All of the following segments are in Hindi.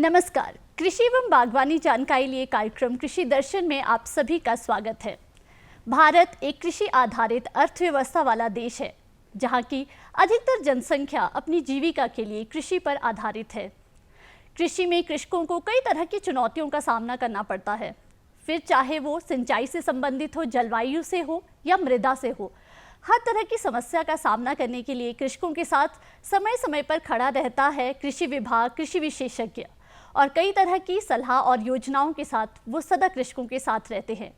नमस्कार, कृषि एवं बागवानी जानकारी लिए कार्यक्रम कृषि दर्शन में आप सभी का स्वागत है। भारत एक कृषि आधारित अर्थव्यवस्था वाला देश है, जहां की अधिकतर जनसंख्या अपनी जीविका के लिए कृषि पर आधारित है। कृषि में कृषकों को कई तरह की चुनौतियों का सामना करना पड़ता है, फिर चाहे वो सिंचाई से संबंधित हो, जलवायु से हो या मृदा से हो। हर तरह की समस्या का सामना करने के लिए कृषकों के साथ समय समय पर खड़ा रहता है कृषि विभाग, कृषि विशेषज्ञ और कई तरह की सलाह और योजनाओं के साथ वो सदा कृषकों के साथ रहते हैं।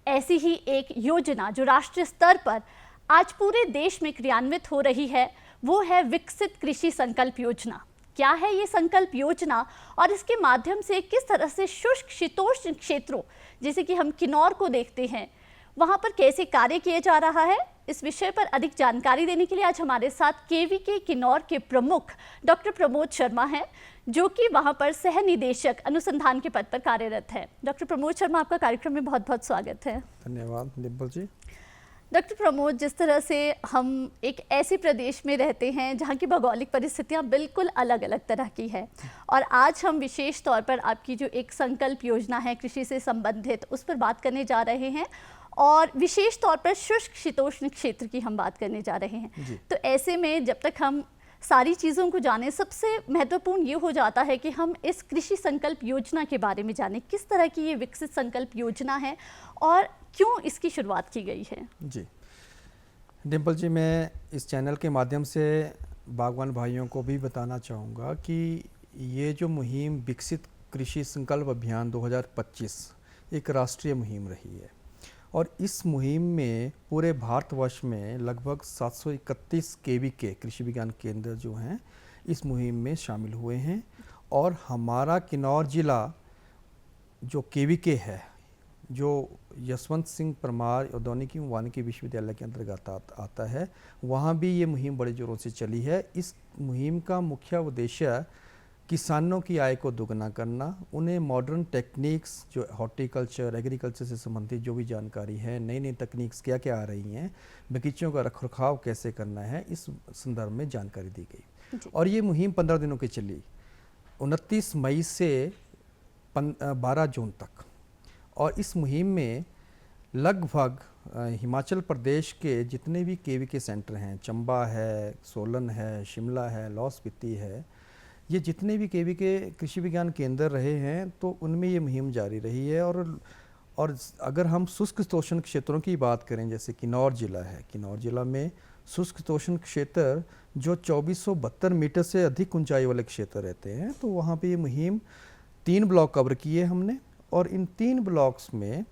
ऐसी ही एक योजना जो राष्ट्रीय स्तर पर आज पूरे देश में क्रियान्वित हो रही है, वो है विकसित कृषि संकल्प योजना। क्या है ये संकल्प योजना और इसके माध्यम से किस तरह से शुष्क शीतोष्ण क्षेत्रों जैसे कि हम किन्नौर को देखते हैं, वहाँ पर कैसे कार्य किया जा रहा है, इस विषय पर अधिक जानकारी देने के लिए आज हमारे साथ केवीके किन्नौर के प्रमुख डॉक्टर प्रमोद शर्मा हैं, जो कि वहां पर सह निदेशक अनुसंधान के पद पर कार्यरत है। डॉक्टर प्रमोद शर्मा, आपका कार्यक्रम में बहुत बहुत स्वागत है। धन्यवाद डिम्पल जी। डॉक्टर प्रमोद, जिस तरह से हम एक ऐसे प्रदेश में रहते हैं जहाँ की भौगोलिक परिस्थितियाँ बिल्कुल अलग अलग तरह की है, और आज हम विशेष तौर पर आपकी जो एक संकल्प योजना है कृषि से संबंधित, उस पर बात करने जा रहे हैं और विशेष तौर पर शुष्क शीतोष्ण क्षेत्र की हम बात करने जा रहे हैं। तो ऐसे में जब तक हम सारी चीज़ों को जाने, सबसे महत्वपूर्ण ये हो जाता है कि हम इस कृषि संकल्प योजना के बारे में जानें। किस तरह की ये विकसित संकल्प योजना है और क्यों इसकी शुरुआत की गई है? जी डिम्पल जी, मैं इस चैनल के माध्यम से बागवान भाइयों को भी बताना चाहूँगा कि ये जो मुहिम विकसित कृषि संकल्प अभियान 2025 एक राष्ट्रीय मुहिम रही है और इस मुहिम में पूरे भारतवर्ष में लगभग 731 केवीके कृषि विज्ञान केंद्र जो हैं इस मुहिम में शामिल हुए हैं। और हमारा किन्नौर ज़िला जो केवीके है, जो यशवंत सिंह परमार औद्योगिक वानिकी विश्वविद्यालय के अंतर्गत आता है, वहाँ भी ये मुहिम बड़े ज़ोरों से चली है। इस मुहिम का मुख्य उद्देश्य किसानों की आय को दोगुना करना, उन्हें मॉडर्न टेक्निक्स जो हॉर्टिकल्चर, एग्रीकल्चर से संबंधित जो भी जानकारी है, नई नई तकनीक्स क्या क्या आ रही हैं, बगीचों का रखरखाव कैसे करना है, इस संदर्भ में जानकारी दी गई। और ये मुहिम 15 दिनों की चली, 29 मई से 12 जून तक। और इस मुहिम में लगभग हिमाचल प्रदेश के जितने भी केवीके सेंटर हैं, चंबा है, सोलन है, शिमला है, लाहौल स्पीति है, ये जितने भी केवीके कृषि विज्ञान केंद्र रहे हैं, तो उनमें ये मुहिम जारी रही है। और अगर हम शुष्क शीतोष्ण क्षेत्रों की बात करें, जैसे किन्नौर ज़िला है, किन्नौर ज़िला में शुष्क शीतोष्ण क्षेत्र जो 2472 मीटर से अधिक ऊंचाई वाले क्षेत्र रहते हैं, तो वहाँ पे ये मुहिम 3 ब्लॉक कवर किए हमने। और इन 3 ब्लॉक्स में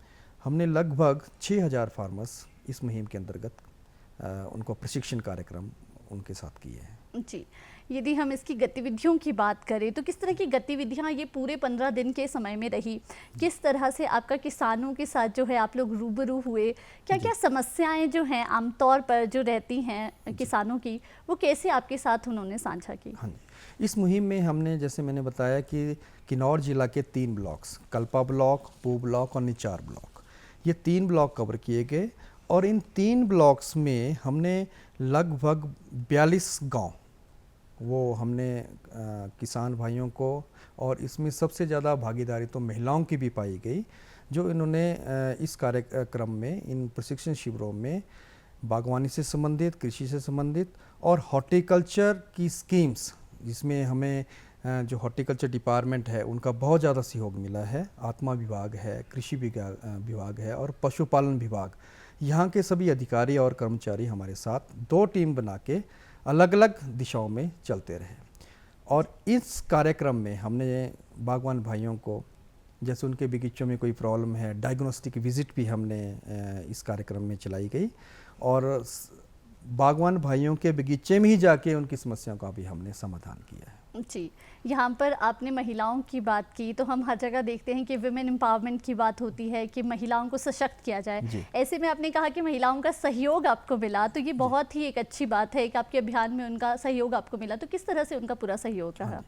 हमने लगभग 6000 फार्मर्स इस मुहिम के अंतर्गत उनको प्रशिक्षण कार्यक्रम उनके साथ किए हैं। जी, यदि हम इसकी गतिविधियों की बात करें तो किस तरह की गतिविधियां ये पूरे 15 दिन के समय में रही? किस तरह से आपका किसानों के साथ जो है आप लोग रूबरू हुए? क्या क्या समस्याएं जो हैं आमतौर पर जो रहती हैं किसानों की, वो कैसे आपके साथ उन्होंने साझा की? हाँ जी, इस मुहिम में हमने, जैसे मैंने बताया कि किन्नौर ज़िला के 3 ब्लॉक्स, कल्पा ब्लॉक, पू ब्लॉक और निचार ब्लॉक, ये 3 ब्लॉक कवर किए गए। और इन 3 ब्लॉक्स में हमने लगभग 42 गांव वो हमने किसान भाइयों को, और इसमें सबसे ज़्यादा भागीदारी तो महिलाओं की भी पाई गई, जो इन्होंने इस कार्यक्रम में, इन प्रशिक्षण शिविरों में बागवानी से संबंधित, कृषि से संबंधित और हॉर्टिकल्चर की स्कीम्स, जिसमें हमें जो हॉर्टिकल्चर डिपार्टमेंट है उनका बहुत ज़्यादा सहयोग मिला है। आत्मा विभाग है, कृषि विभाग है और पशुपालन विभाग, यहाँ के सभी अधिकारी और कर्मचारी हमारे साथ 2 टीम बना के अलग अलग दिशाओं में चलते रहे। और इस कार्यक्रम में हमने बागवान भाइयों को, जैसे उनके बगीचों में कोई प्रॉब्लम है, डायग्नोस्टिक विजिट भी हमने इस कार्यक्रम में चलाई गई, और बागवान भाइयों के बगीचे में ही जाके उनकी समस्याओं का भी हमने समाधान किया है। जी, यहाँ पर आपने महिलाओं की बात की, तो हम हर जगह देखते हैं कि विमेन एम्पावरमेंट की बात होती है कि महिलाओं को सशक्त किया जाए। ऐसे में आपने कहा कि महिलाओं का सहयोग आपको मिला, तो ये बहुत ही एक अच्छी बात है कि आपके अभियान में उनका सहयोग आपको मिला। तो किस तरह से उनका पूरा सहयोग रहा?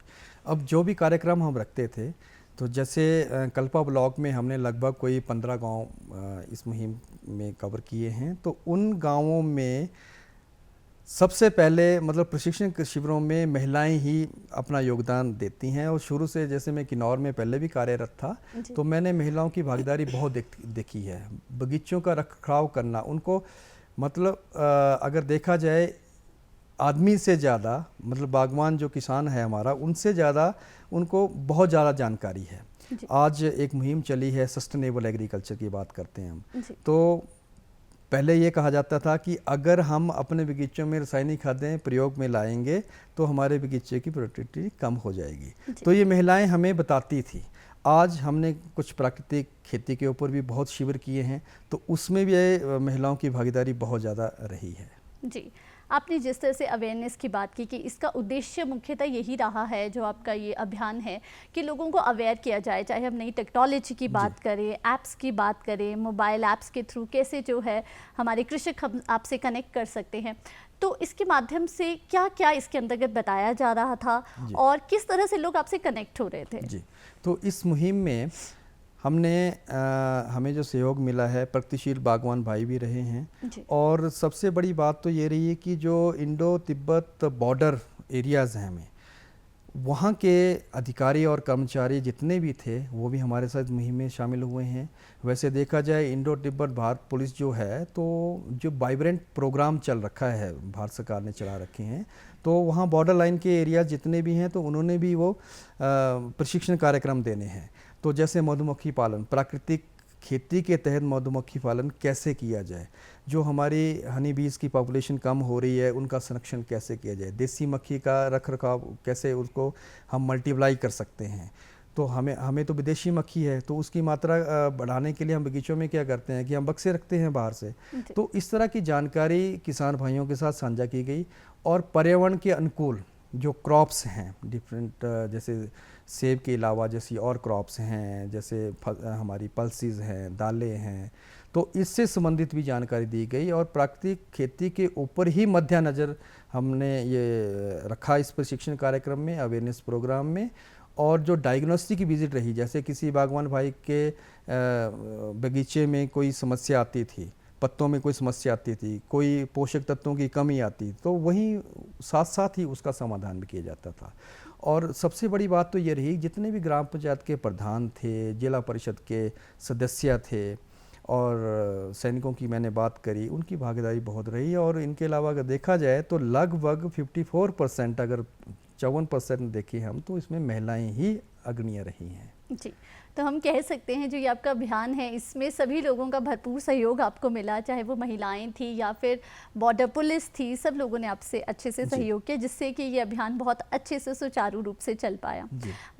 अब जो भी कार्यक्रम हम रखते थे, तो जैसे कल्पा ब्लॉक में हमने लगभग कोई 15 गाँव इस मुहिम में कवर किए हैं, तो उन गाँवों में सबसे पहले मतलब प्रशिक्षण शिविरों में महिलाएं ही अपना योगदान देती हैं, और शुरू से जैसे मैं किन्नौर में पहले भी कार्यरत था, तो मैंने महिलाओं की भागीदारी बहुत देखी है। बगीचों का रखरखाव करना, उनको मतलब अगर देखा जाए आदमी से ज़्यादा, मतलब बागवान जो किसान है हमारा, उनसे ज़्यादा उनको बहुत ज़्यादा जानकारी है। आज एक मुहिम चली है सस्टेनेबल एग्रीकल्चर की, बात करते हैं हम, तो पहले ये कहा जाता था कि अगर हम अपने बगीचों में रासायनिक खादें प्रयोग में लाएंगे तो हमारे बगीचे की प्रोडक्टिविटी कम हो जाएगी, तो ये महिलाएं हमें बताती थी। आज हमने कुछ प्राकृतिक खेती के ऊपर भी बहुत शिविर किए हैं, तो उसमें भी महिलाओं की भागीदारी बहुत ज़्यादा रही है। जी, आपने जिस तरह से अवेयरनेस की बात की कि इसका उद्देश्य मुख्यतः यही रहा है, जो आपका ये अभियान है, कि लोगों को अवेयर किया जाए, चाहे हम नई टेक्नोलॉजी की बात करें, ऐप्स की बात करें, मोबाइल ऐप्स के थ्रू कैसे जो है हमारे कृषक हम आपसे कनेक्ट कर सकते हैं, तो इसके माध्यम से क्या क्या इसके अंतर्गत बताया जा रहा था और किस तरह से लोग आपसे कनेक्ट हो रहे थे? जी, तो इस मुहिम में हमें जो सहयोग मिला है, प्रगतिशील बागवान भाई भी रहे हैं, और सबसे बड़ी बात तो ये रही है कि जो इंडो तिब्बत बॉर्डर एरियाज़ हैं हमें, वहाँ के अधिकारी और कर्मचारी जितने भी थे वो भी हमारे साथ मुहिम में शामिल हुए हैं। वैसे देखा जाए इंडो तिब्बत भारत पुलिस जो है, तो जो वाइब्रेंट प्रोग्राम चल रखा है, भारत सरकार ने चला रखे हैं, तो वहाँ बॉर्डर लाइन के एरिया जितने भी हैं तो उन्होंने भी वो प्रशिक्षण कार्यक्रम देने हैं। तो जैसे मधुमक्खी पालन, प्राकृतिक खेती के तहत मधुमक्खी पालन कैसे किया जाए, जो हमारी हनी बीज की पॉपुलेशन कम हो रही है उनका संरक्षण कैसे किया जाए, देसी मक्खी का रखरखाव कैसे उसको हम मल्टीप्लाई कर सकते हैं। तो हमें तो विदेशी मक्खी है, तो उसकी मात्रा बढ़ाने के लिए हम बगीचों में क्या करते हैं कि हम बक्से रखते हैं बाहर से। तो इस तरह की जानकारी किसान भाइयों के साथ साझा की गई, और पर्यावरण के अनुकूल जो क्रॉप्स हैं डिफरेंट, जैसे सेब के अलावा जैसी और क्रॉप्स हैं, जैसे हमारी पल्सीज हैं, दालें हैं, तो इससे संबंधित भी जानकारी दी गई, और प्राकृतिक खेती के ऊपर ही मध्य नज़र हमने ये रखा इस प्रशिक्षण कार्यक्रम में, अवेयरनेस प्रोग्राम में। और जो डायग्नोस्टिक की विजिट रही, जैसे किसी बागवान भाई के बगीचे में कोई समस्या आती थी, पत्तों में कोई समस्या आती थी, कोई पोषक तत्वों की कमी आती, तो वहीं साथ साथ ही उसका समाधान भी किया जाता था। और सबसे बड़ी बात तो ये रही, जितने भी ग्राम पंचायत के प्रधान थे, जिला परिषद के सदस्य थे, और सैनिकों की मैंने बात करी, उनकी भागीदारी बहुत रही। और इनके अलावा अगर देखा जाए तो लगभग 54%, अगर 54% देखें हम, तो इसमें महिलाएं ही अग्रणीय रही हैं। जी, तो हम कह सकते हैं जो ये आपका अभियान है, इसमें सभी लोगों का भरपूर सहयोग आपको मिला, चाहे वो महिलाएं थी या फिर बॉर्डर पुलिस थी, सब लोगों ने आपसे अच्छे से सहयोग किया, जिससे कि ये अभियान बहुत अच्छे से सुचारू रूप से चल पाया।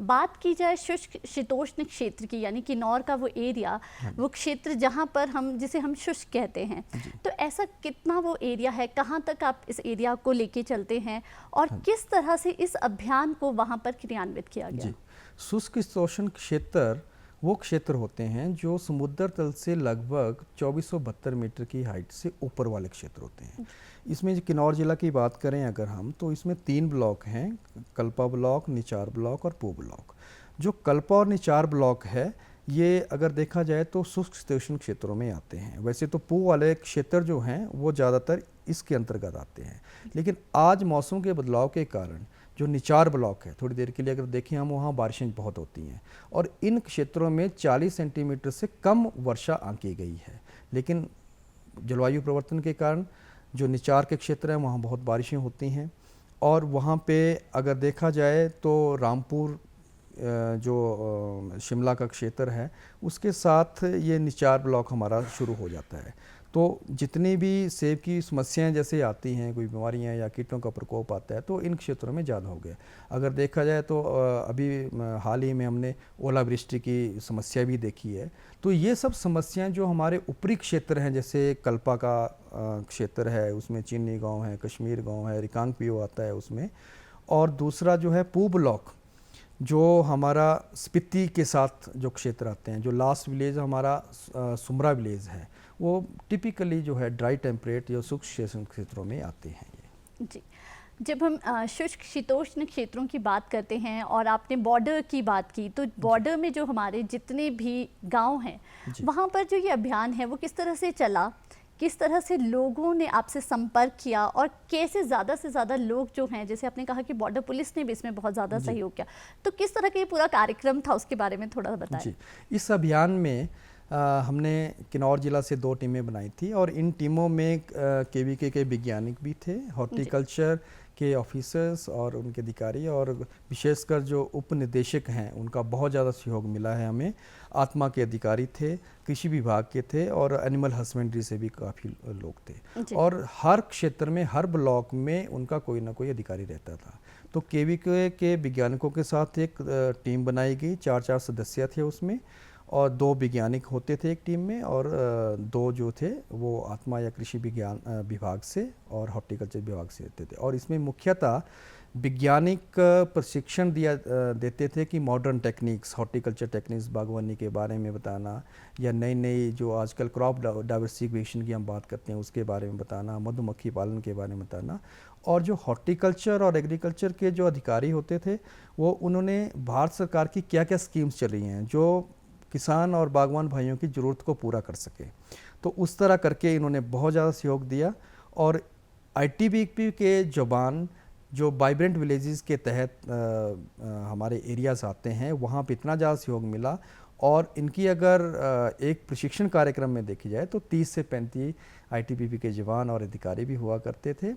बात की जाए शुष्क शीतोष्ण क्षेत्र की, यानी किन्नौर का वो एरिया, वो क्षेत्र जहाँ पर जिसे हम शुष्क कहते हैं, तो ऐसा कितना वो एरिया है, कहाँ तक आप इस एरिया को लेके चलते हैं और किस तरह से इस अभियान को वहाँ पर क्रियान्वित किया गया? शुष्क शीतोष्ण क्षेत्र वो क्षेत्र होते हैं जो समुद्र तल से लगभग 2472 मीटर की हाइट से ऊपर वाले क्षेत्र होते हैं। इसमें किन्नौर जिला की बात करें अगर हम, तो इसमें 3 ब्लॉक हैं, कल्पा ब्लॉक, निचार ब्लॉक और पू ब्लॉक। जो कल्पा और निचार ब्लॉक है, ये अगर देखा जाए तो शुष्क शीतोष्ण क्षेत्रों में आते हैं। वैसे तो पू वाले क्षेत्र जो हैं वो ज़्यादातर इसके अंतर्गत आते हैं, लेकिन आज मौसम के बदलाव के कारण जो निचार ब्लॉक है, थोड़ी देर के लिए अगर देखें हम, वहाँ बारिशें बहुत होती हैं, और इन क्षेत्रों में 40 सेंटीमीटर से कम वर्षा आंकी गई है। लेकिन जलवायु परिवर्तन के कारण जो निचार के क्षेत्र हैं वहाँ बहुत बारिशें होती हैं, और वहाँ पे अगर देखा जाए तो रामपुर जो शिमला का क्षेत्र है, उसके साथ ये निचार ब्लॉक हमारा शुरू हो जाता है। तो जितनी भी सेब की समस्याएं जैसे आती हैं, कोई बीमारियां या कीटों का प्रकोप आता है, तो इन क्षेत्रों में ज़्यादा हो गया। अगर देखा जाए तो अभी हाल ही में हमने ओलावृष्टि की समस्या भी देखी है। तो ये सब समस्याएं जो हमारे ऊपरी क्षेत्र हैं, जैसे कल्पा का क्षेत्र है, उसमें चीनी गाँव है, कश्मीर गाँव है, रिकांग पीओ आता है उसमें, और दूसरा जो है पू ब्लॉक, जो हमारा स्पीति के साथ जो क्षेत्र आते हैं, जो लास्ट विलेज हमारा सुमरा विलेज है, वो टिपिकली जो है ड्राई टेम्परेट या शुष्क क्षेत्रों में आते हैं ये। जी, जब हम शुष्क शीतोष्ण क्षेत्रों की बात करते हैं और आपने बॉर्डर की बात की, तो बॉर्डर में जो हमारे जितने भी गांव हैं, वहाँ पर जो ये अभियान है वो किस तरह से चला किस तरह से लोगों ने आपसे संपर्क किया और कैसे ज़्यादा से ज़्यादा लोग जो हैं, जैसे आपने कहा कि बॉर्डर पुलिस ने भी इसमें बहुत ज़्यादा जी। सहयोग किया, तो किस तरह का ये पूरा कार्यक्रम था उसके बारे में थोड़ा बताएं। जी, इस अभियान में हमने किन्नौर जिला से 2 टीमें बनाई थी और इन टीमों में केवीके के वैज्ञानिक भी थे, हॉर्टिकल्चर के ऑफिसर्स और उनके अधिकारी, और विशेषकर जो उप निदेशक हैं उनका बहुत ज़्यादा सहयोग मिला है हमें। आत्मा के अधिकारी थे, कृषि विभाग के थे और एनिमल हस्बेंड्री से भी काफ़ी लोग थे, और हर क्षेत्र में, हर ब्लॉक में उनका कोई ना कोई अधिकारी रहता था। तो केवीके के वैज्ञानिकों के साथ एक टीम बनाई गई, 4-4 सदस्य थे उसमें, और 2 वैज्ञानिक होते थे एक टीम में, और 2 जो थे वो आत्मा या कृषि विज्ञान विभाग से और हॉर्टिकल्चर विभाग से रहते थे। और इसमें मुख्यतः वैज्ञानिक प्रशिक्षण देते थे कि मॉडर्न टेक्निक्स, हॉर्टिकल्चर टेक्निक्स, बागवानी के बारे में बताना, या नई नई जो आजकल क्रॉप डाइवर्सिफिकेशन की हम बात करते हैं उसके बारे में बताना, मधुमक्खी पालन के बारे में बताना। और जो हॉर्टिकल्चर और एग्रीकल्चर के जो अधिकारी होते थे वो उन्होंने भारत सरकार की क्या क्या स्कीम्स चल रही हैं जो किसान और बागवान भाइयों की ज़रूरत को पूरा कर सके, तो उस तरह करके इन्होंने बहुत ज़्यादा सहयोग दिया। और आईटीबीपी के जवान जो वाइब्रेंट विलेजेस के तहत हमारे एरियाज़ आते हैं, वहाँ पे इतना ज़्यादा सहयोग मिला। और इनकी अगर एक प्रशिक्षण कार्यक्रम में देखी जाए तो 30 से 35 आईटीबीपी के जवान और अधिकारी भी हुआ करते थे।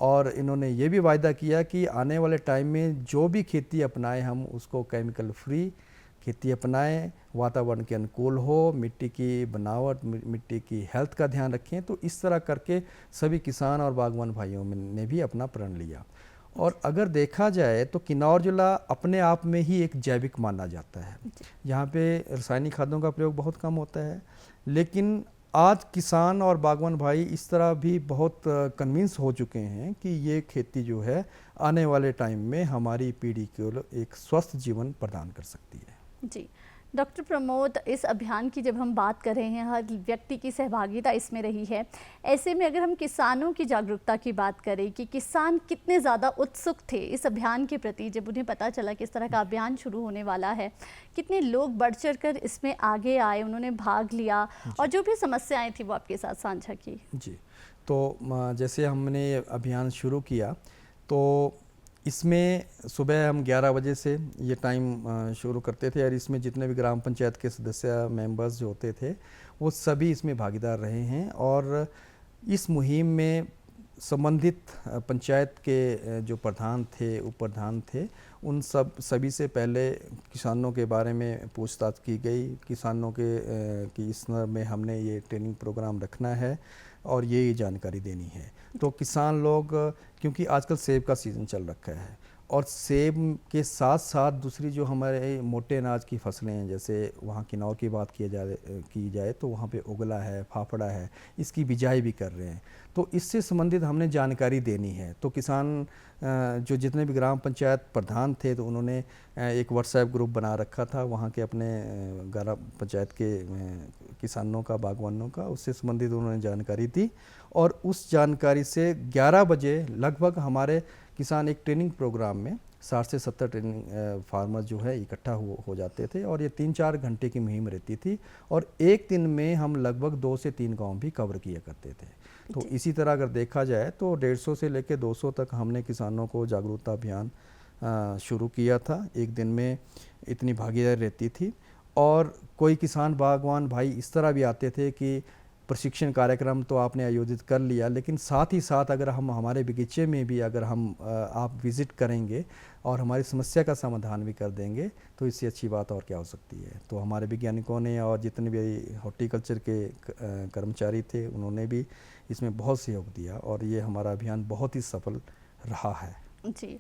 और इन्होंने ये भी वायदा किया कि आने वाले टाइम में जो भी खेती अपनाएं हम उसको केमिकल फ्री खेती अपनाएं, वातावरण के अनुकूल हो, मिट्टी की बनावट, मिट्टी की हेल्थ का ध्यान रखें। तो इस तरह करके सभी किसान और बागवान भाइयों ने भी अपना प्रण लिया। और अगर देखा जाए तो किन्नौर जिला अपने आप में ही एक जैविक माना जाता है, यहाँ पे रासायनिक खादों का प्रयोग बहुत कम होता है। लेकिन आज किसान और बागवान भाई इस तरह भी बहुत कन्विंस हो चुके हैं कि ये खेती जो है आने वाले टाइम में हमारी पीढ़ी को एक स्वस्थ जीवन प्रदान कर सकती है। जी डॉक्टर प्रमोद, इस अभियान की जब हम बात कर रहे हैं, हर व्यक्ति की सहभागिता इसमें रही है। ऐसे में अगर हम किसानों की जागरूकता की बात करें कि किसान कितने ज़्यादा उत्सुक थे इस अभियान के प्रति, जब उन्हें पता चला कि इस तरह का अभियान शुरू होने वाला है, कितने लोग बढ़ चढ़ कर इसमें आगे आए, उन्होंने भाग लिया और जो भी समस्याएँ थी वो आपके साथ साझा की। जी, तो जैसे हमने अभियान शुरू किया तो इसमें सुबह हम 11 बजे से ये टाइम शुरू करते थे, और इसमें जितने भी ग्राम पंचायत के सदस्य मेंबर्स जो होते थे वो सभी इसमें भागीदार रहे हैं। और इस मुहिम में संबंधित पंचायत के जो प्रधान थे, उप प्रधान थे, उन सभी से पहले किसानों के बारे में पूछताछ की गई। किसानों के कि इस में हमने ये ट्रेनिंग प्रोग्राम रखना है और ये जानकारी देनी है। तो किसान लोग, क्योंकि आजकल सेब का सीज़न चल रखा है, और सेब के साथ साथ दूसरी जो हमारे मोटे अनाज की फसलें हैं, जैसे वहाँ किन्नौर की बात की जाए तो वहाँ पे उगला है, फाफड़ा है, इसकी बिजाई भी कर रहे हैं। तो इससे संबंधित हमने जानकारी देनी है। तो किसान जो जितने भी ग्राम पंचायत प्रधान थे तो उन्होंने एक व्हाट्सएप ग्रुप बना रखा था वहाँ के अपने ग्राम पंचायत के किसानों का, बागवानों का, उससे संबंधित उन्होंने जानकारी दी। और उस जानकारी से 11 बजे लगभग हमारे किसान एक ट्रेनिंग प्रोग्राम में 60 से 70 ट्रेनिंग फार्मर जो है इकट्ठा हो जाते थे, और ये 3-4 घंटे की मुहिम रहती थी। और एक दिन में हम लगभग 2 से 3 गांव भी कवर किया करते थे। तो इसी तरह अगर देखा जाए तो 150 से लेकर 200 तक हमने किसानों को जागरूकता अभियान शुरू किया था। एक दिन में इतनी भागीदारी रहती थी। और कोई किसान बागवान भाई इस तरह भी आते थे कि प्रशिक्षण कार्यक्रम तो आपने आयोजित कर लिया, लेकिन साथ ही साथ अगर हम हमारे बगीचे में भी अगर हम आप विज़िट करेंगे और हमारी समस्या का समाधान भी कर देंगे तो इससे अच्छी बात और क्या हो सकती है। तो हमारे वैज्ञानिकों ने और जितने भी हॉर्टिकल्चर के कर्मचारी थे उन्होंने भी इसमें बहुत सहयोग दिया, और ये हमारा अभियान बहुत ही सफल रहा है। जी,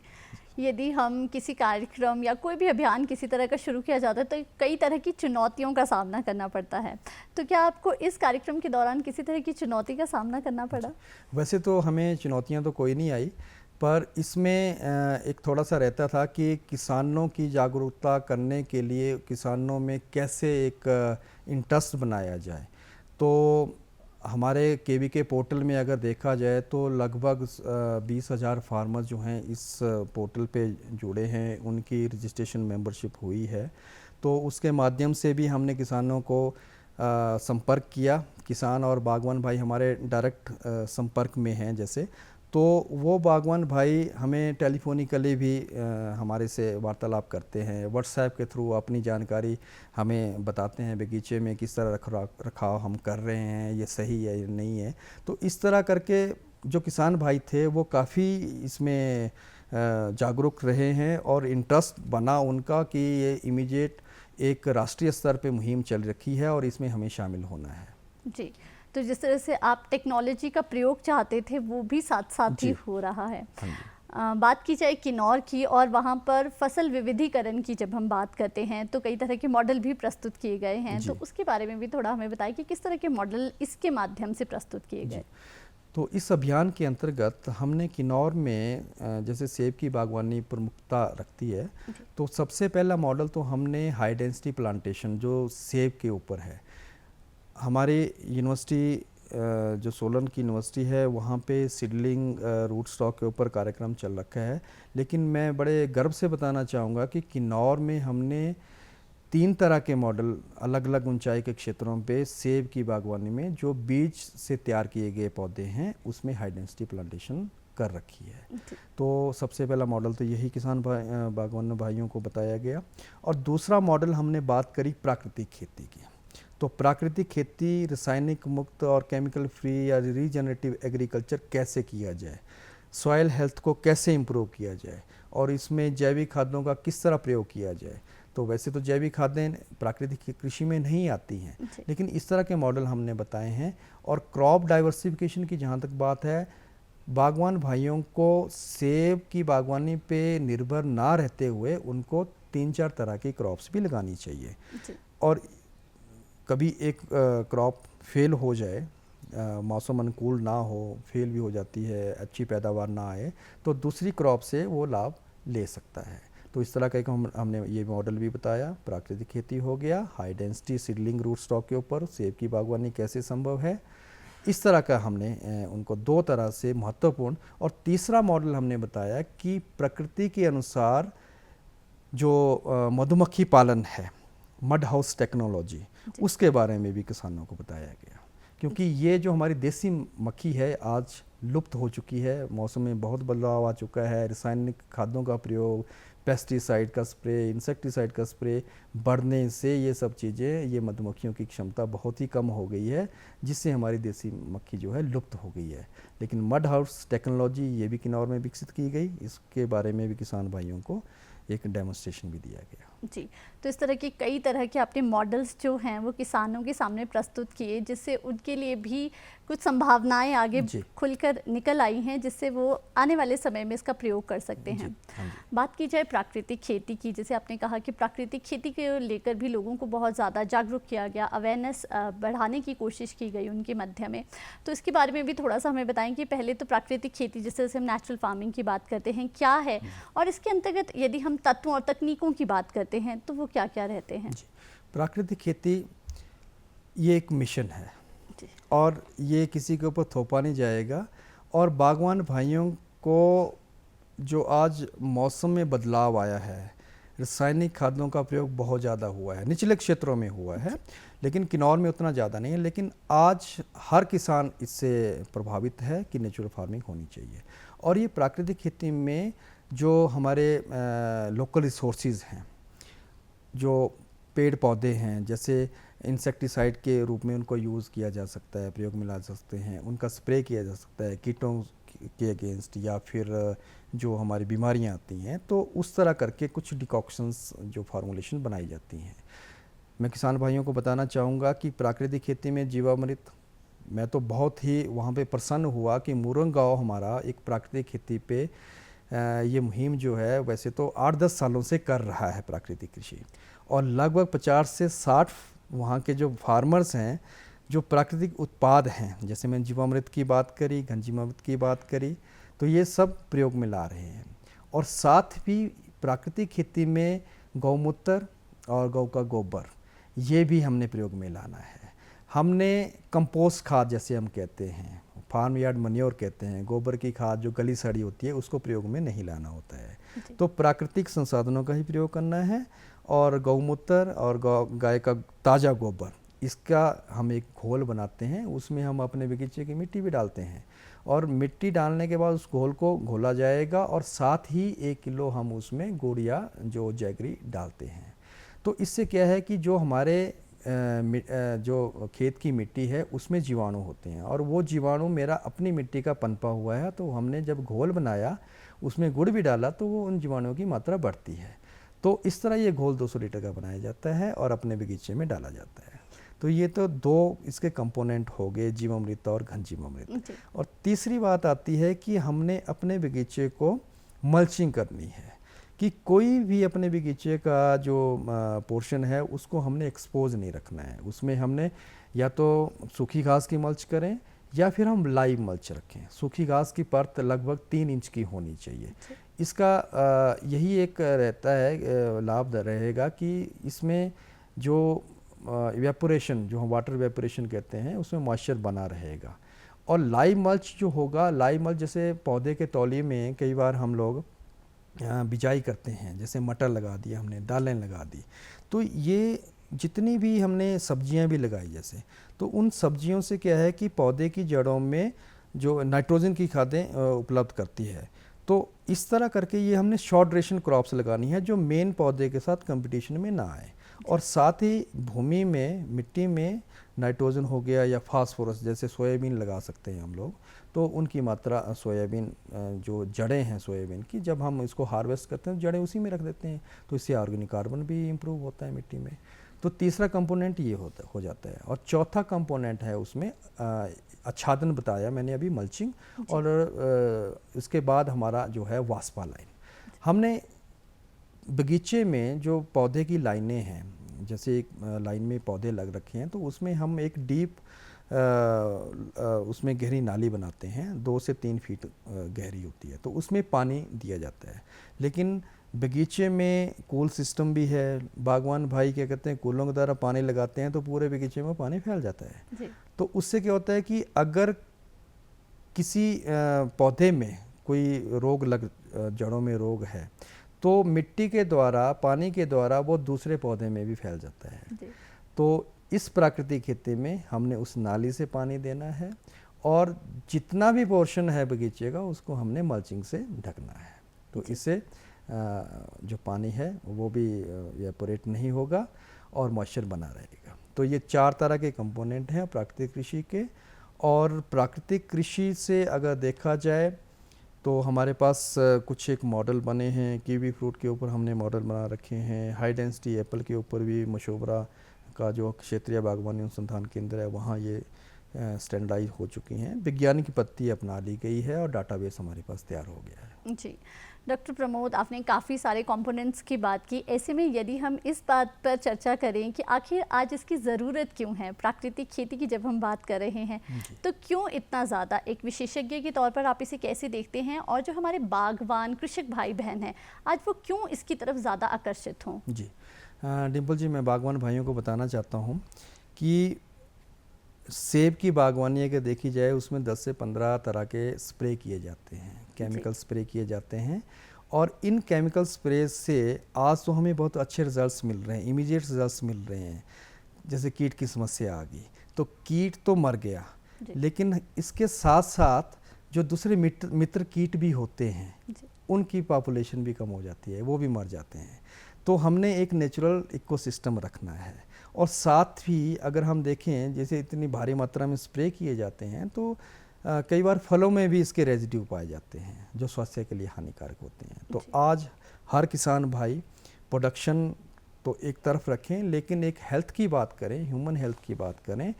यदि हम किसी कार्यक्रम या कोई भी अभियान किसी तरह का शुरू किया जाता है तो कई तरह की चुनौतियों का सामना करना पड़ता है। तो क्या आपको इस कार्यक्रम के दौरान किसी तरह की चुनौती का सामना करना पड़ा? वैसे तो हमें चुनौतियां तो कोई नहीं आई, पर इसमें एक थोड़ा सा रहता था कि किसानों की जागरूकता करने के लिए किसानों में कैसे एक इंटरेस्ट बनाया जाए। तो हमारे केवीके पोर्टल में अगर देखा जाए तो लगभग 20,000 फार्मर जो हैं इस पोर्टल पे जुड़े हैं, उनकी रजिस्ट्रेशन मेंबरशिप हुई है। तो उसके माध्यम से भी हमने किसानों को संपर्क किया। किसान और बागवान भाई हमारे डायरेक्ट संपर्क में हैं जैसे, तो वो बागवान भाई हमें टेलीफोनिकली भी हमारे से वार्तालाप करते हैं, व्हाट्सएप के थ्रू अपनी जानकारी हमें बताते हैं, बगीचे में किस तरह रखाव हम कर रहे हैं, ये सही है या नहीं है। तो इस तरह करके जो किसान भाई थे वो काफ़ी इसमें जागरूक रहे हैं और इंटरेस्ट बना उनका कि ये इमीडिएट एक राष्ट्रीय स्तर पे मुहिम चल रखी है और इसमें हमें शामिल होना है। जी, तो जिस तरह से आप टेक्नोलॉजी का प्रयोग चाहते थे वो भी साथ साथ ही हो रहा है। हाँ जी। बात की जाए किन्नौर की और वहाँ पर फसल विविधीकरण की जब हम बात करते हैं तो कई तरह के मॉडल भी प्रस्तुत किए गए हैं, तो उसके बारे में भी थोड़ा हमें बताइए कि किस तरह के मॉडल इसके माध्यम से प्रस्तुत किए गए। तो इस अभियान के अंतर्गत हमने किन्नौर में जैसे सेब की बागवानी प्रमुखता रखती है, तो सबसे पहला मॉडल तो हमने हाई डेंसिटी प्लांटेशन जो सेब के ऊपर है। हमारे यूनिवर्सिटी जो सोलन की यूनिवर्सिटी है वहाँ पे सीडलिंग रूट स्टॉक के ऊपर कार्यक्रम चल रखा है, लेकिन मैं बड़े गर्व से बताना चाहूँगा कि किन्नौर में हमने 3 तरह के मॉडल अलग अलग ऊंचाई के क्षेत्रों पे सेब की बागवानी में जो बीज से तैयार किए गए पौधे हैं उसमें हाई डेंसिटी प्लांटेशन कर रखी है। तो सबसे पहला मॉडल तो यही किसान बागवान भाइयों को बताया गया। और दूसरा मॉडल हमने बात करी प्राकृतिक खेती की। तो प्राकृतिक खेती रासायनिक मुक्त और केमिकल फ्री या रीजनरेटिव एग्रीकल्चर कैसे किया जाए, सॉइल हेल्थ को कैसे इम्प्रूव किया जाए और इसमें जैविक खादों का किस तरह प्रयोग किया जाए। तो वैसे तो जैविक खादें प्राकृतिक कृषि में नहीं आती हैं, लेकिन इस तरह के मॉडल हमने बताए हैं। और क्रॉप डाइवर्सिफिकेशन की जहाँ तक बात है, बागवान भाइयों को सेब की बागवानी पे निर्भर ना रहते हुए उनको 3-4 तरह की क्रॉप्स भी लगानी चाहिए। और कभी एक क्रॉप फेल हो जाए, मौसम अनुकूल ना हो, फेल भी हो जाती है, अच्छी पैदावार ना आए, तो दूसरी क्रॉप से वो लाभ ले सकता है। तो इस तरह का एक हमने ये मॉडल भी बताया। प्राकृतिक खेती हो गया, high density seedling root stock के ऊपर सेब की बागवानी कैसे संभव है, इस तरह का हमने उनको 2 तरह से महत्वपूर्ण। और तीसरा मॉडल हमने बताया कि प्रकृति के अनुसार जो मधुमक्खी पालन है, मड हाउस टेक्नोलॉजी, उसके बारे में भी किसानों को बताया गया, क्योंकि ये जो हमारी देसी मक्खी है आज लुप्त हो चुकी है। मौसम में बहुत बदलाव आ चुका है, रासायनिक खादों का प्रयोग, पेस्टिसाइड का स्प्रे, इंसेक्टिसाइड का स्प्रे बढ़ने से ये सब चीज़ें, ये मधुमक्खियों की क्षमता बहुत ही कम हो गई है, जिससे हमारी देसी मक्खी जो है लुप्त हो गई है। लेकिन मड हाउस टेक्नोलॉजी ये भी किन्नौर में विकसित की गई, इसके बारे में भी किसान भाइयों को एक डेमोन्स्ट्रेशन भी दिया गया। जी, तो इस तरह के कई तरह के आपने मॉडल्स जो हैं वो किसानों के सामने प्रस्तुत किए, जिससे उनके लिए भी कुछ संभावनाएं आगे खुलकर निकल आई हैं, जिससे वो आने वाले समय में इसका प्रयोग कर सकते हैं। बात की जाए प्राकृतिक खेती की, जैसे आपने कहा कि प्राकृतिक खेती के लेकर भी लोगों को बहुत ज़्यादा जागरूक किया गया, अवेयरनेस बढ़ाने की कोशिश की गई उनके मध्य में। तो इसके बारे में भी थोड़ा सा हमें बताएं कि पहले तो प्राकृतिक खेती जैसे हम नेचुरल फार्मिंग की बात करते हैं क्या है, और इसके अंतर्गत यदि हम तत्वों और तकनीकों की बात करते हैं तो वो क्या क्या रहते हैं। प्राकृतिक खेती ये एक मिशन है और ये किसी के ऊपर थोपा नहीं जाएगा। और बागवान भाइयों को जो आज मौसम में बदलाव आया है, रासायनिक खादों का प्रयोग बहुत ज़्यादा हुआ है, निचले क्षेत्रों में हुआ है, लेकिन किन्नौर में उतना ज़्यादा नहीं है। लेकिन आज हर किसान इससे प्रभावित है कि नेचुरल फार्मिंग होनी चाहिए। और ये प्राकृतिक खेती में जो हमारे लोकल रिसोर्सेज हैं, जो पेड़ पौधे हैं, जैसे इंसेक्टिसाइड के रूप में उनको यूज़ किया जा सकता है, प्रयोग में ला सकते हैं, उनका स्प्रे किया जा सकता है कीटों के अगेंस्ट, या फिर जो हमारी बीमारियां आती हैं, तो उस तरह करके कुछ डिकॉक्शंस जो फार्मूलेशन बनाई जाती हैं। मैं किसान भाइयों को बताना चाहूँगा कि प्राकृतिक खेती में जीवामृत, मैं तो बहुत ही वहाँ पे प्रसन्न हुआ कि मुरंग गाँव हमारा एक प्राकृतिक खेती पे ये मुहिम जो है वैसे तो 8-10 सालों से कर रहा है प्राकृतिक कृषि, और लगभग 50 से 60 वहाँ के जो फार्मर्स हैं जो प्राकृतिक उत्पाद हैं, जैसे मैंने जीवामृत की बात करी, घनजीवामृत की बात करी, तो ये सब प्रयोग में ला रहे हैं। और साथ भी प्राकृतिक खेती में गौमूत्र और गौ का गोबर, ये भी हमने प्रयोग में लाना है। हमने कंपोस्ट खाद जैसे हम कहते हैं, फार्म यार्ड मन्योर कहते हैं, गोबर की खाद जो गली सड़ी होती है उसको प्रयोग में नहीं लाना होता है। तो प्राकृतिक संसाधनों का ही प्रयोग करना है, और गौमूत्र और गाय का ताज़ा गोबर इसका हम एक घोल बनाते हैं, उसमें हम अपने बगीचे की मिट्टी भी डालते हैं और मिट्टी डालने के बाद उस घोल को घोला जाएगा और साथ ही 1 किलो हम उसमें गुड़ या जो जैगरी डालते हैं। तो इससे क्या है कि जो हमारे जो खेत की मिट्टी है उसमें जीवाणु होते हैं और वो जीवाणु मेरा अपनी मिट्टी का पनपा हुआ है, तो हमने जब घोल बनाया उसमें गुड़ भी डाला तो वो उन जीवाणुओं की मात्रा बढ़ती है। तो इस तरह ये घोल 200 लीटर का बनाया जाता है और अपने बगीचे में डाला जाता है। तो ये तो 2 इसके कंपोनेंट हो गए, जीवामृत और घन जीवामृत। और तीसरी बात आती है कि हमने अपने बगीचे को मल्चिंग करनी है, कि कोई भी अपने बगीचे का जो पोर्शन है उसको हमने एक्सपोज नहीं रखना है। उसमें हमने या तो सूखी घास की मल्च करें या फिर हम लाइव मल्च रखें। सूखी घास की परत लगभग 3 इंच की होनी चाहिए। इसका यही एक रहता है लाभ रहेगा कि इसमें जो इवेपोरेशन, जो हम वाटर इवेपोरेशन कहते हैं, उसमें मॉइस्चर बना रहेगा। और लाइव मल्च जो होगा, लाइव मल्च जैसे पौधे के तौलिए में कई बार हम लोग बिजाई करते हैं, जैसे मटर लगा दिया हमने, दालें लगा दी, तो ये जितनी भी हमने सब्जियां भी लगाई जैसे, तो उन सब्जियों से क्या है कि पौधे की जड़ों में जो नाइट्रोजन की खादें उपलब्ध करती है। तो इस तरह करके ये हमने शॉर्ट ड्यूरेशन क्रॉप्स लगानी है जो मेन पौधे के साथ कंपटीशन में ना आए। और साथ ही भूमि में, मिट्टी में नाइट्रोजन हो गया या फास्फोरस, जैसे सोयाबीन लगा सकते हैं हम लोग, तो उनकी मात्रा सोयाबीन जो जड़ें हैं सोयाबीन की, जब हम इसको हार्वेस्ट करते हैं जड़ें उसी में रख देते हैं, तो इससे ऑर्गेनिक कार्बन भी इम्प्रूव होता है मिट्टी में। तो तीसरा कंपोनेंट ये हो जाता है। और चौथा कंपोनेंट है उसमें आच्छादन बताया मैंने अभी, मल्चिंग, और इसके बाद हमारा जो है वास्पा लाइन। हमने बगीचे में जो पौधे की लाइनें हैं, जैसे एक लाइन में पौधे लग रखे हैं, तो उसमें हम एक डीप उसमें गहरी नाली बनाते हैं, 2 से 3 फीट गहरी होती है, तो उसमें पानी दिया जाता है। लेकिन बगीचे में कूल सिस्टम भी है, बागवान भाई क्या कहते हैं, कूलों के द्वारा पानी लगाते हैं तो पूरे बगीचे में पानी फैल जाता है जी। तो उससे क्या होता है कि अगर किसी पौधे में कोई रोग जड़ों में रोग है, तो मिट्टी के द्वारा, पानी के द्वारा वो दूसरे पौधे में भी फैल जाता है जी। तो इस प्राकृतिक खेती में हमने उस नाली से पानी देना है और जितना भी पोर्शन है बगीचे का उसको हमने मल्चिंग से ढकना है। तो इससे जो पानी है वो भी इवेपोरेट नहीं होगा और मॉइस्चर बना रहेगा। तो ये 4 तरह के कंपोनेंट हैं प्राकृतिक कृषि के। और प्राकृतिक कृषि से अगर देखा जाए तो हमारे पास कुछ एक मॉडल बने हैं। कीवी फ्रूट के ऊपर हमने मॉडल बना रखे हैं, हाई डेंसिटी एप्पल के ऊपर भी मशोबरा का जो क्षेत्रीय बागवानी अनुसंधान केंद्र है वहाँ ये स्टैंडर्डाइज हो चुकी हैं, वैज्ञानिक पद्धति अपना ली गई है और डाटाबेस हमारे पास तैयार हो गया है जी। डॉक्टर प्रमोद, आपने काफ़ी सारे कंपोनेंट्स की बात की। ऐसे में यदि हम इस बात पर चर्चा करें कि आखिर आज इसकी ज़रूरत क्यों है, प्राकृतिक खेती की जब हम बात कर रहे हैं तो क्यों इतना ज़्यादा, एक विशेषज्ञ के तौर पर आप इसे कैसे देखते हैं, और जो हमारे बागवान कृषक भाई बहन हैं आज वो क्यों इसकी तरफ ज़्यादा आकर्षित हों? जी डिम्पल जी, मैं बागवान भाइयों को बताना चाहता हूँ कि सेब की बागवानी अगर देखी जाए उसमें 10 से 15 तरह के स्प्रे किए जाते हैं, केमिकल स्प्रे किए जाते हैं। और इन केमिकल स्प्रे से आज तो हमें बहुत अच्छे रिजल्ट्स मिल रहे हैं, इमीडिएट रिजल्ट्स मिल रहे हैं। जैसे कीट की समस्या आ गई तो कीट तो मर गया, लेकिन इसके साथ साथ जो दूसरे मित्र कीट भी होते हैं उनकी पॉपुलेशन भी कम हो जाती है, वो भी मर जाते हैं। तो हमने एक नेचुरल इकोसिस्टम रखना है। और साथ ही अगर हम देखें, जैसे इतनी भारी मात्रा में स्प्रे किए जाते हैं तो कई बार फलों में भी इसके रेजिड्यू पाए जाते हैं जो स्वास्थ्य के लिए हानिकारक होते हैं। तो आज हर किसान भाई प्रोडक्शन तो एक तरफ रखें, लेकिन एक हेल्थ की बात करें, ह्यूमन हेल्थ की बात करें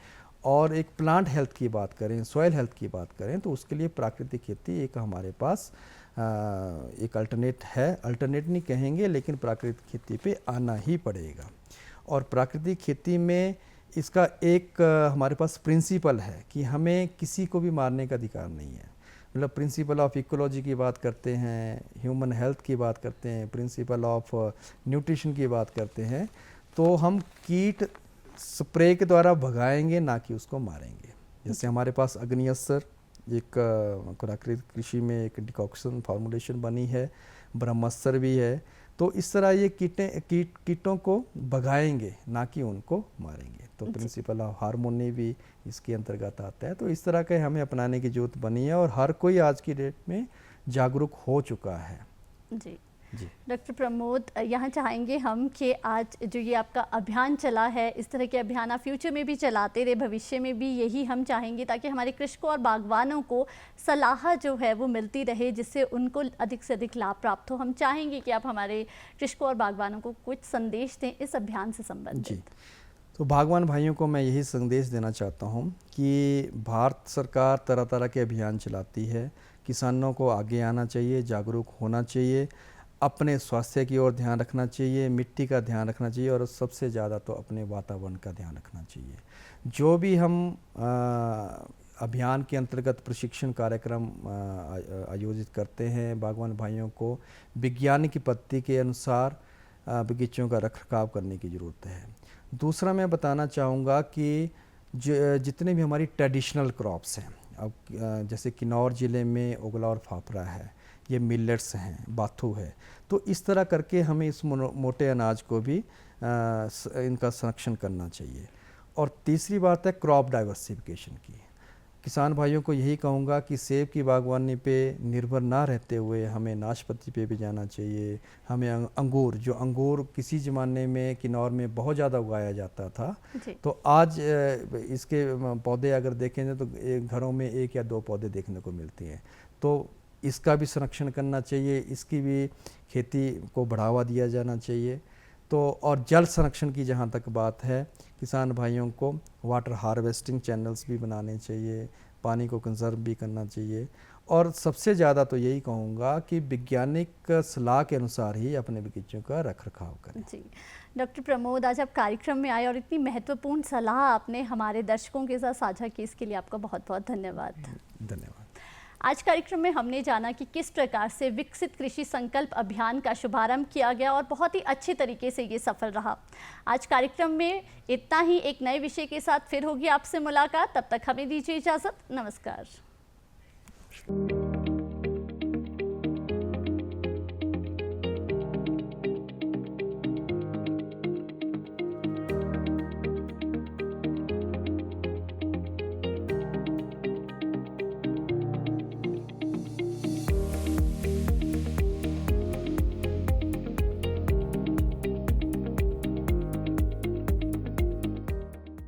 और एक प्लांट हेल्थ की बात करें, सॉइल हेल्थ की बात करें, तो उसके लिए प्राकृतिक खेती एक हमारे पास एक अल्टरनेट है। अल्टरनेट नहीं कहेंगे, लेकिन प्राकृतिक खेती पे आना ही पड़ेगा। और प्राकृतिक खेती में इसका एक हमारे पास प्रिंसिपल है कि हमें किसी को भी मारने का अधिकार नहीं है। मतलब प्रिंसिपल ऑफ इकोलॉजी की बात करते हैं, ह्यूमन हेल्थ की बात करते हैं, प्रिंसिपल ऑफ न्यूट्रिशन की बात करते हैं। तो हम कीट स्प्रे के द्वारा भगाएंगे, ना कि उसको मारेंगे। जैसे हमारे पास अग्निअस्त्र एक प्राकृतिक कृषि में एक डिकॉक्शन फार्मूलेशन बनी है, ब्रह्मास्त्र भी है। तो इस तरह ये कीटों को भगाएंगे, ना कि उनको मारेंगे। तो प्रिंसिपल ऑफ हार्मोनी भी इसके अंतर्गत आता है। तो इस तरह के हमें अपनाने की जरूरत बनी है और हर कोई आज की डेट में जागरूक हो चुका है। जी जी डॉक्टर प्रमोद, यहाँ चाहेंगे हम कि आज जो ये आपका अभियान चला है, इस तरह के अभियान आप फ्यूचर में भी चलाते रहे, भविष्य में भी यही हम चाहेंगे, ताकि हमारे कृषकों और बागवानों को सलाह जो है वो मिलती रहे, जिससे उनको अधिक से अधिक लाभ प्राप्त हो। हम चाहेंगे कि आप हमारे कृषकों और बागवानों को कुछ संदेश दें इस अभियान से संबंधित। जी, तो बागवान भाइयों को मैं यही संदेश देना चाहता हूँ कि भारत सरकार तरह तरह के अभियान चलाती है। किसानों को आगे आना चाहिए, जागरूक होना चाहिए, अपने स्वास्थ्य की ओर ध्यान रखना चाहिए, मिट्टी का ध्यान रखना चाहिए और सबसे ज़्यादा तो अपने वातावरण का ध्यान रखना चाहिए। जो भी हम अभियान के अंतर्गत प्रशिक्षण कार्यक्रम आयोजित करते हैं, बागवान भाइयों को वैज्ञानिक पद्धति के अनुसार बगीचों का रखरखाव करने की ज़रूरत है। दूसरा मैं बताना चाहूँगा कि जितने भी हमारी ट्रेडिशनल क्रॉप्स हैं, अब जैसे किन्नौर ज़िले में ओगला और फाफड़ा है, ये मिलेट्स हैं, बाथू है, तो इस तरह करके हमें इस मोटे अनाज को भी इनका संरक्षण करना चाहिए। और तीसरी बात है क्रॉप डाइवर्सिफिकेशन की। किसान भाइयों को यही कहूँगा कि सेब की बागवानी पे निर्भर ना रहते हुए हमें नाशपाती पे भी जाना चाहिए। हमें अंगूर किसी ज़माने में किन्नौर में बहुत ज़्यादा उगाया जाता था, तो आज इसके पौधे अगर देखें तो घरों में 1 या 2 पौधे देखने को मिलते हैं। तो इसका भी संरक्षण करना चाहिए, इसकी भी खेती को बढ़ावा दिया जाना चाहिए। तो और जल संरक्षण की जहाँ तक बात है, किसान भाइयों को वाटर हार्वेस्टिंग चैनल्स भी बनाने चाहिए, पानी को कंजर्व भी करना चाहिए। और सबसे ज़्यादा तो यही कहूँगा कि वैज्ञानिक सलाह के अनुसार ही अपने बगीचों का रखरखाव करें। जी डॉक्टर प्रमोद, आज आप कार्यक्रम में आए और इतनी महत्वपूर्ण सलाह आपने हमारे दर्शकों के साथ साझा की, इसके लिए आपका बहुत बहुत धन्यवाद। धन्यवाद। आज कार्यक्रम में हमने जाना कि किस प्रकार से विकसित कृषि संकल्प अभियान का शुभारंभ किया गया और बहुत ही अच्छे तरीके से ये सफल रहा। आज कार्यक्रम में इतना ही। एक नए विषय के साथ फिर होगी आपसे मुलाकात, तब तक हमें दीजिए इजाज़त। नमस्कार।